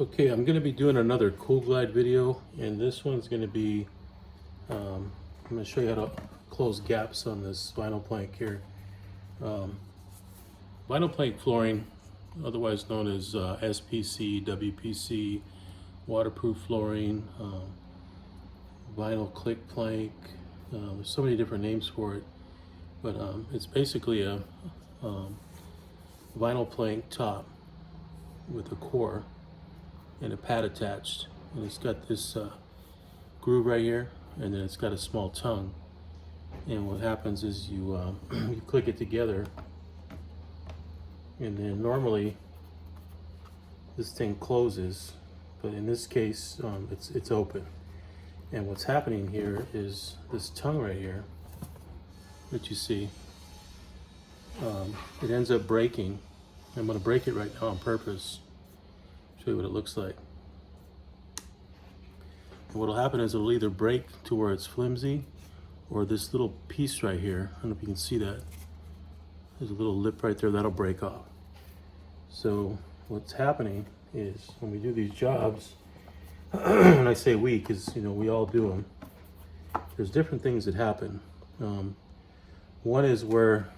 Okay, I'm going to be doing another Kool video, and this one's going to be, I'm going to show you how to close gaps on this vinyl plank here. Vinyl plank flooring, otherwise known as SPC, WPC, waterproof flooring, vinyl click plank. There's so many different names for it, but it's basically a vinyl plank top with a core and a pad attached, and it's got this groove right here, and then it's got a small tongue. And what happens is you you click it together, and then normally this thing closes, but in this case it's open. And what's happening here is this tongue right here that you see, it ends up breaking. I'm going to break it right now on purpose. Show you what it looks like. And what'll happen is it'll either break to where it's flimsy, or this little piece right here, I don't know if you can see that, there's a little lip right there that'll break off. So what's happening is when we do these jobs, and I say we because we all do them, there's different things that happen. One is where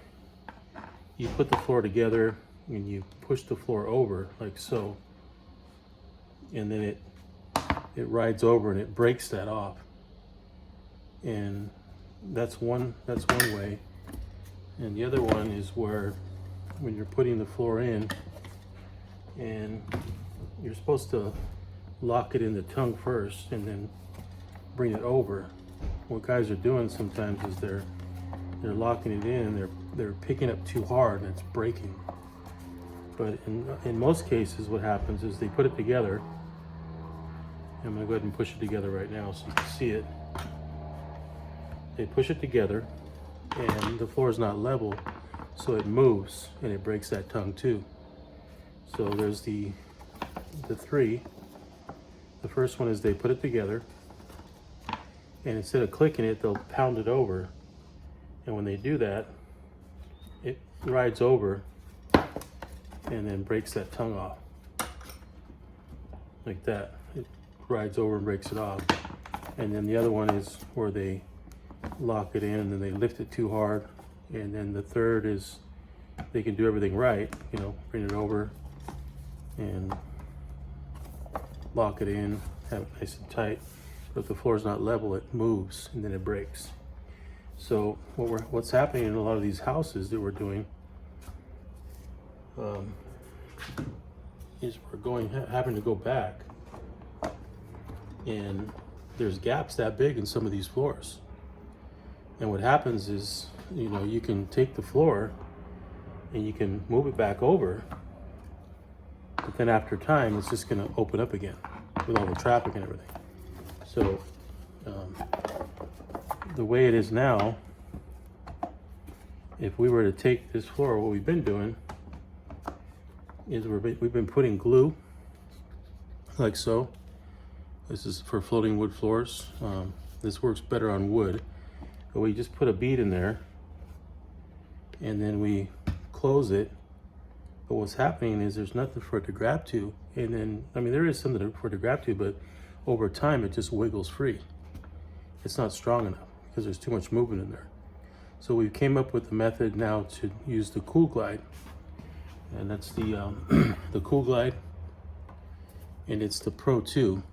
you put the floor together and you push the floor over like so, and then it rides over and it breaks that off. And that's one way. And the other one is where when you're putting the floor in and you're supposed to lock it in the tongue first and then bring it over. What guys are doing sometimes is they're locking it in and they're picking up too hard and it's breaking. But in most cases what happens is they put it together. I'm going to go ahead and push it together right now so you can see it. They push it together and the floor is not level, so it moves and it breaks that tongue too. So there's the three. The first one is they put it together, and instead of clicking it, they'll pound it over. And when they do that, it rides over and then breaks that tongue off. Like that. It rides over and breaks it off. And then the other one is where they lock it in and then they lift it too hard. And then the third is they can do everything right, bring it over and lock it in, have it nice and tight. But if the floor is not level, it moves and then it breaks. So what's happening in a lot of these houses that we're doing is we're having to go back, and there's gaps that big in some of these floors. And what happens is, you can take the floor and you can move it back over, but then after time, it's just gonna open up again with all the traffic and everything. So the way it is now, if we were to take this floor, what we've been doing is we've been putting glue like so. This is for floating wood floors. This works better on wood, but we just put a bead in there and then we close it. But what's happening is there's nothing for it to grab to, and then there is something for it to grab to, but over time it just wiggles free. It's not strong enough because there's too much movement in there. So we came up with the method now to use the Kool Glide, and that's the the Kool Glide, and it's the Pro 2,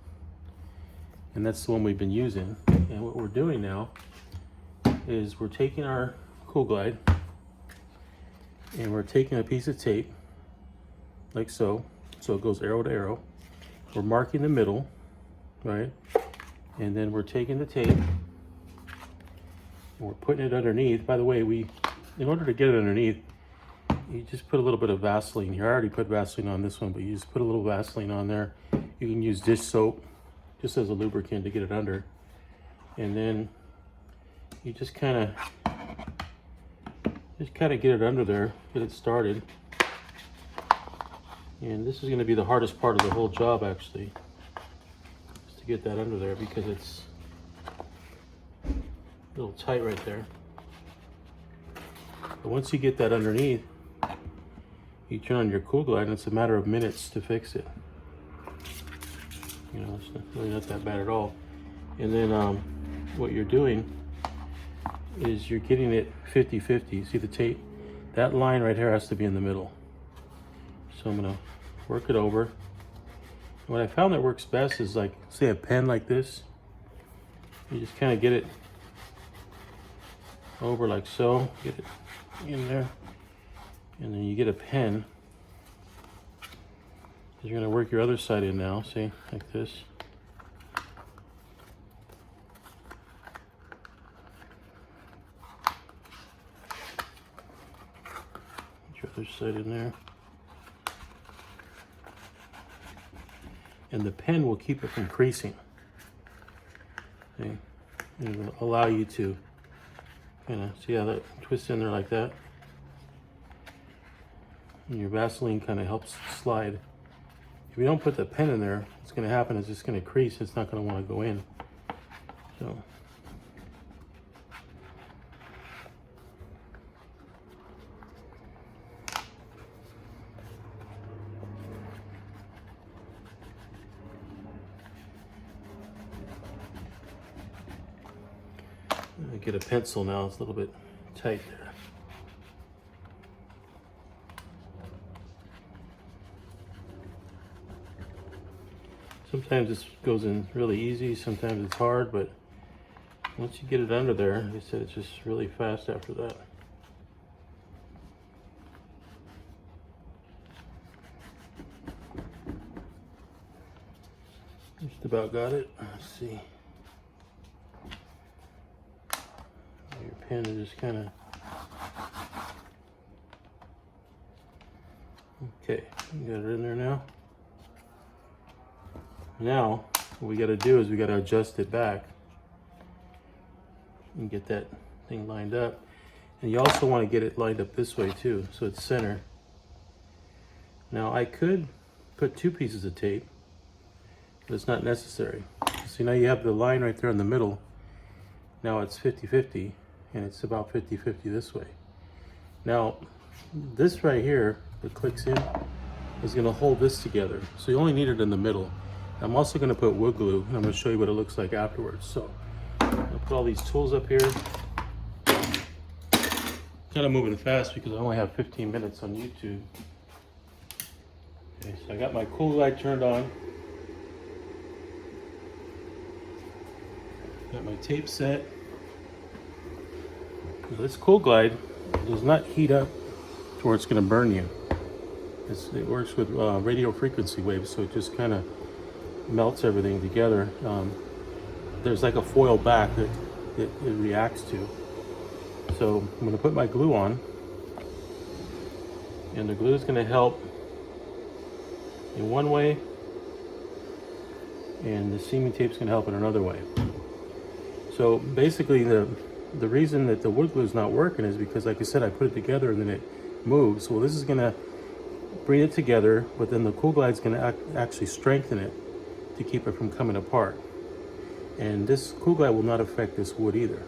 and that's the one we've been using. And what we're doing now is we're taking our Kool Glide and we're taking a piece of tape like so it goes arrow to arrow. We're marking the middle, right? And then we're taking the tape and we're putting it underneath. By the way, in order to get it underneath, you just put a little bit of Vaseline here. I already put Vaseline on this one, but you just put a little Vaseline on there. You can use dish soap just as a lubricant to get it under. And then you just kind of get it under there, get it started. And this is going to be the hardest part of the whole job, actually, is to get that under there because it's a little tight right there. But once you get that underneath, you turn on your Kool Glide and it's a matter of minutes to fix it. You know, it's really not that bad at all. And then what you're doing is you're getting it 50-50. See the tape? That line right here has to be in the middle. So I'm gonna work it over. What I found that works best is, like, say a pen like this. You just kind of get it over like so, get it in there, and then you get a pen. You're gonna work your other side in now, see, like this. Get your other side in there. And the pen will keep it from creasing. Okay. It will allow you to kind of see how that twists in there like that. And your Vaseline kind of helps slide. If you don't put the pen in there, what's going to happen is it's going to crease. It's not going to want to go in. So. I get a pencil now. It's a little bit tight there. Sometimes this goes in really easy, sometimes it's hard, but once you get it under there, like I said, it's just really fast after that. Just about got it. Let's see. Your pen is just kind of... Okay, you got it in there now. Now, what we got to do is we got to adjust it back and get that thing lined up. And you also want to get it lined up this way too, so it's center. Now, I could put 2 pieces of tape, but it's not necessary. See, now you have the line right there in the middle. Now it's 50-50, and it's about 50-50 this way. Now, this right here that clicks in is going to hold this together. So you only need it in the middle. I'm also going to put wood glue, and I'm going to show you what it looks like afterwards. So I'm going to put all these tools up here. Kind of moving fast because I only have 15 minutes on YouTube. Okay, so I got my Kool light turned on. Got my tape set. Now this Kool Glide does not heat up to where it's going to burn you. It works with radio frequency waves, so it just kind of melts everything together. There's like a foil back that it reacts to. So I'm going to put my glue on, and the glue is going to help in one way, and the seaming tape is going to help in another way. So basically the reason that the wood glue is not working is because, like I said, I put it together and then it moves. Well, this is going to bring it together, but then the Kool Glide is going to actually strengthen it to keep it from coming apart. And this Kool Glide will not affect this wood either.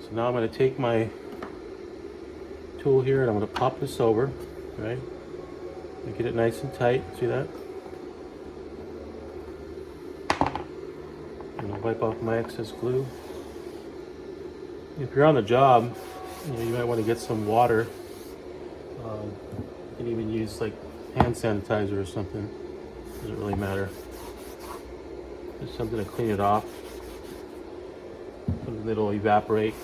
So now I'm going to take my tool here and I'm going to pop this over, right? And get it nice and tight. See that? I'm going to wipe off my excess glue. If you're on the job, you might want to get some water. You can even use like hand sanitizer or something. Doesn't really matter. Just something to clean it off. Something that'll evaporate.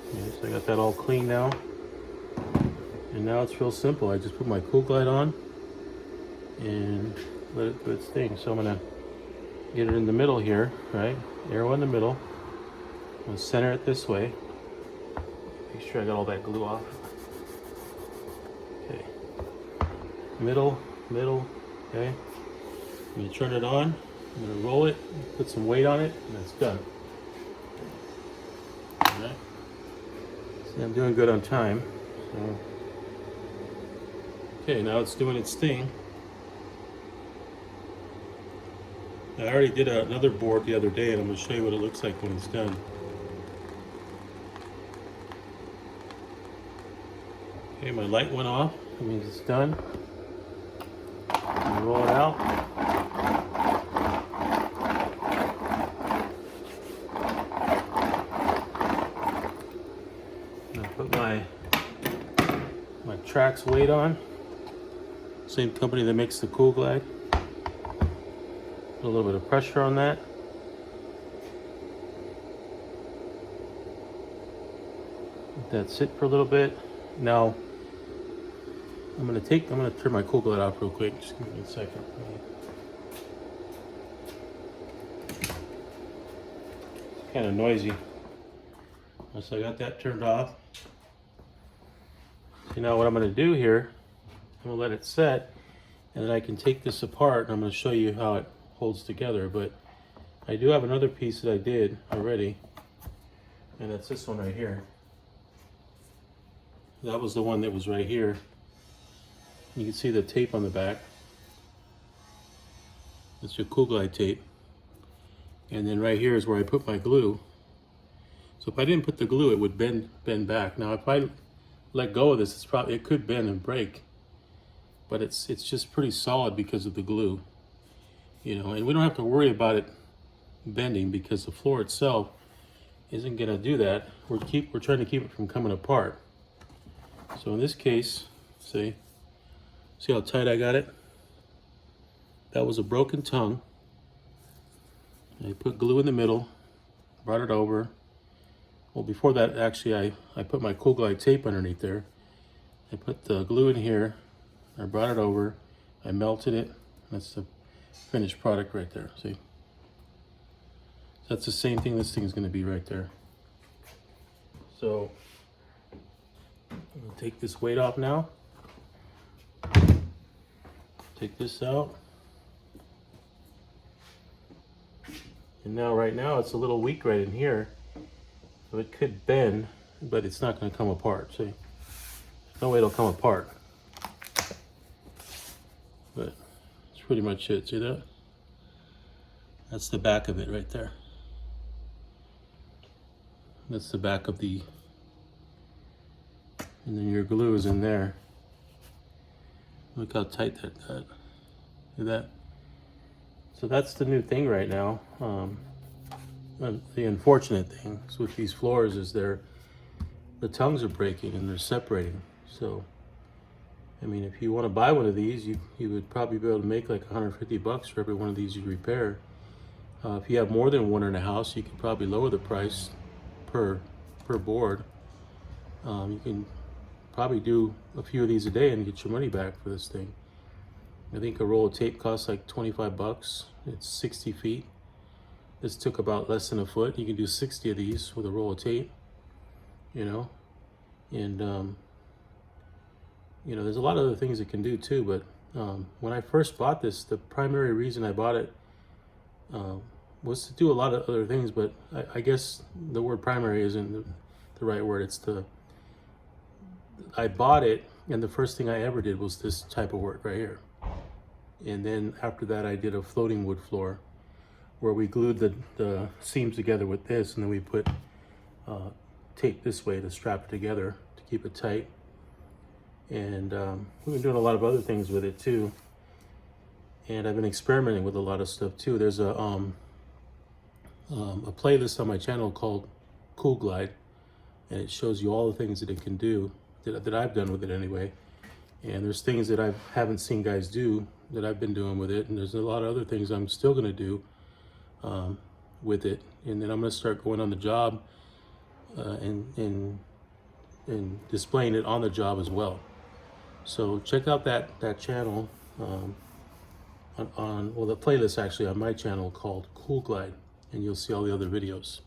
Okay, so I got that all clean now. And now it's real simple. I just put my Kool Glide on and let it do its thing. So I'm gonna get it in the middle here, right? Arrow in the middle. I'm gonna center it this way. Make sure I got all that glue off. Okay. Middle, okay? I'm gonna turn it on, I'm gonna roll it, put some weight on it, and it's done. All right. See, I'm doing good on time. So. Okay, now it's doing its thing. I already did another board the other day, and I'm gonna show you what it looks like when it's done. Okay, my light went off. That means it's done. I'm gonna roll it out. Trax weight on. Same company that makes the Kool Glide. Put a little bit of pressure on that. Let that sit for a little bit. Now I'm gonna turn my Kool Glide off real quick. Just give me a second. It's kind of noisy. So I got that turned off. So now what I'm gonna do here, I'm gonna let it set, and then I can take this apart and I'm gonna show you how it holds together. But I do have another piece that I did already, and that's this one right here. That was the one that was right here. You can see the tape on the back. That's your Kool Glide tape. And then right here is where I put my glue. So if I didn't put the glue, it would bend back. Now if I let go of this, it could bend and break. But it's just pretty solid because of the glue. You know, and we don't have to worry about it bending because the floor itself isn't gonna do that. We're trying to keep it from coming apart. So in this case, see how tight I got it? That was a broken tongue. I put glue in the middle, brought it over. Well, before that, actually, I put my Kool Glide tape underneath there. I put the glue in here, I brought it over, I melted it. That's the finished product right there, see? That's the same thing this thing is gonna be right there. So, I'm gonna take this weight off now. Take this out. And now, right now, it's a little weak right in here. So it could bend, but it's not gonna come apart, see? No way it'll come apart. But that's pretty much it, see that? That's the back of it right there. That's the back of the, and then your glue is in there. Look how tight that got. See that? So that's the new thing right now. The unfortunate thing with these floors is the tongues are breaking and they're separating. So, I mean, if you want to buy one of these, you would probably be able to make like 150 bucks for every one of these you repair. If you have more than one in a house, you could probably lower the price per board. You can probably do a few of these a day and get your money back for this thing. I think a roll of tape costs like 25 bucks. It's 60 feet. This took about less than a foot. You can do 60 of these with a roll of tape, you know. And, you know, there's a lot of other things it can do too, but when I first bought this, the primary reason I bought it was to do a lot of other things, but I guess the word primary isn't the right word. It's I bought it, and the first thing I ever did was this type of work right here. And then after that, I did a floating wood floor where we glued the seams together with this, and then we put tape this way to strap it together to keep it tight. And we've been doing a lot of other things with it too. And I've been experimenting with a lot of stuff too. There's a playlist on my channel called Kool Glide, and it shows you all the things that it can do, that I've done with it anyway. And there's things that I haven't seen guys do that I've been doing with it, and there's a lot of other things I'm still gonna do with it. And then I'm gonna start going on the job and displaying it on the job as well. So check out that channel on the playlist actually on my channel called Kool Glide, and you'll see all the other videos.